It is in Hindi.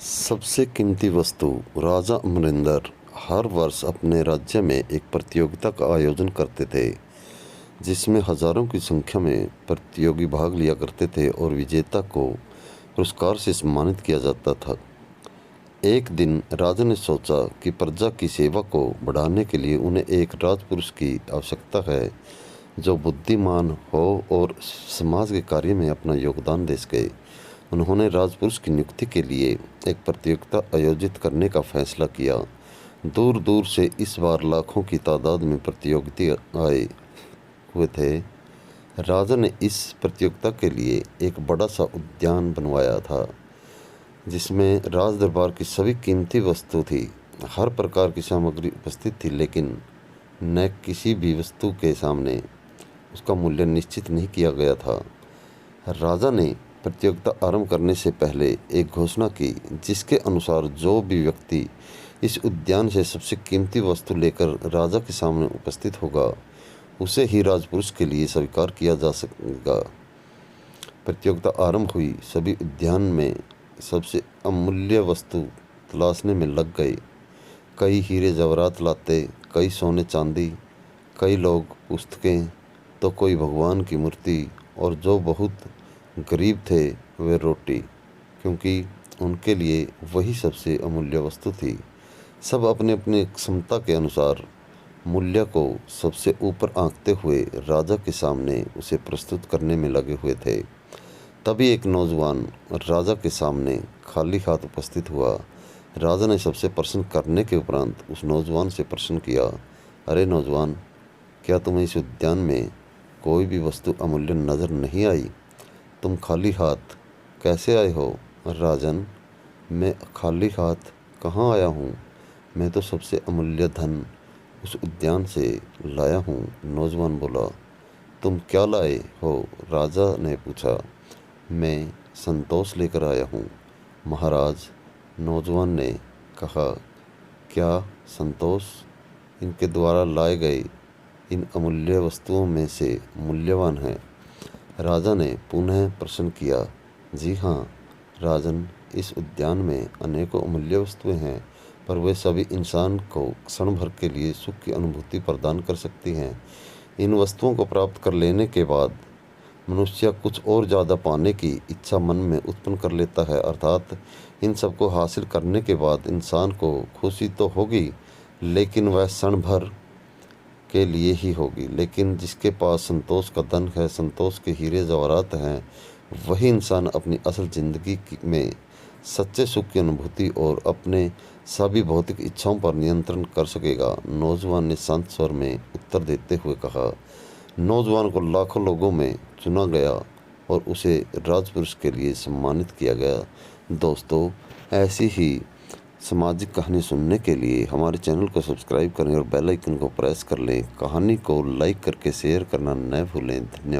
सबसे कीमती वस्तु। राजा अमरिंदर हर वर्ष अपने राज्य में एक प्रतियोगिता का आयोजन करते थे, जिसमें हजारों की संख्या में प्रतियोगी भाग लिया करते थे और विजेता को पुरस्कार से सम्मानित किया जाता था। एक दिन राजा ने सोचा कि प्रजा की सेवा को बढ़ाने के लिए उन्हें एक राजपुरुष की आवश्यकता है, जो बुद्धिमान हो और समाज के कार्य में अपना योगदान दे सके। उन्होंने राजपुरुष की नियुक्ति के लिए एक प्रतियोगिता आयोजित करने का फैसला किया। दूर दूर से इस बार लाखों की तादाद में प्रतियोगी आए हुए थे। राजा ने इस प्रतियोगिता के लिए एक बड़ा सा उद्यान बनवाया था, जिसमें राज दरबार की सभी कीमती वस्तु थी। हर प्रकार की सामग्री उपस्थित थी, लेकिन न किसी भी वस्तु के सामने उसका मूल्य निश्चित नहीं किया गया था। राजा ने प्रतियोगिता आरंभ करने से पहले एक घोषणा की, जिसके अनुसार जो भी व्यक्ति इस उद्यान से सबसे कीमती वस्तु लेकर राजा के सामने उपस्थित होगा, उसे ही राजपुरुष के लिए स्वीकार किया जा सकेगा। प्रतियोगिता आरंभ हुई। सभी उद्यान में सबसे अमूल्य वस्तु तलाशने में लग गए। कई हीरे जवाहरात लाते, कई सोने चांदी, कई लोग पुस्तकें, तो कोई भगवान की मूर्ति, और जो बहुत गरीब थे वे रोटी, क्योंकि उनके लिए वही सबसे अमूल्य वस्तु थी। सब अपने अपने क्षमता के अनुसार मूल्य को सबसे ऊपर आंकते हुए राजा के सामने उसे प्रस्तुत करने में लगे हुए थे। तभी एक नौजवान राजा के सामने खाली हाथ उपस्थित हुआ। राजा ने सबसे प्रश्न करने के उपरांत उस नौजवान से प्रश्न किया, अरे नौजवान, क्या तुम्हें इस उद्यान में कोई भी वस्तु अमूल्य नजर नहीं आई? तुम खाली हाथ कैसे आए हो? राजन, मैं खाली हाथ कहाँ आया हूँ? मैं तो सबसे अमूल्य धन उस उद्यान से लाया हूँ। नौजवान बोला, तुम क्या लाए हो? राजा ने पूछा। मैं संतोष लेकर आया हूँ महाराज, नौजवान ने कहा। क्या संतोष इनके द्वारा लाए गए इन अमूल्य वस्तुओं में से मूल्यवान है? राजा ने पुनः प्रश्न किया। जी हाँ राजन, इस उद्यान में अनेकों अमूल्य वस्तुएं हैं, पर वे सभी इंसान को क्षण भर के लिए सुख की अनुभूति प्रदान कर सकती हैं। इन वस्तुओं को प्राप्त कर लेने के बाद मनुष्य कुछ और ज़्यादा पाने की इच्छा मन में उत्पन्न कर लेता है, अर्थात इन सब को हासिल करने के बाद इंसान को खुशी तो होगी, लेकिन वह क्षण भर के लिए ही होगी। लेकिन जिसके पास संतोष का धन है, संतोष के हीरे जवाहरात हैं, वही इंसान अपनी असल ज़िंदगी में सच्चे सुख की अनुभूति और अपने सभी भौतिक इच्छाओं पर नियंत्रण कर सकेगा। नौजवान ने शांत स्वर में उत्तर देते हुए कहा। नौजवान को लाखों लोगों में चुना गया और उसे राजपुरुष के लिए सम्मानित किया गया। दोस्तों, ऐसी ही सामाजिक कहानी सुनने के लिए हमारे चैनल को सब्सक्राइब करें और बेल आइकन को प्रेस कर लें। कहानी को लाइक करके शेयर करना न भूलें। धन्यवाद।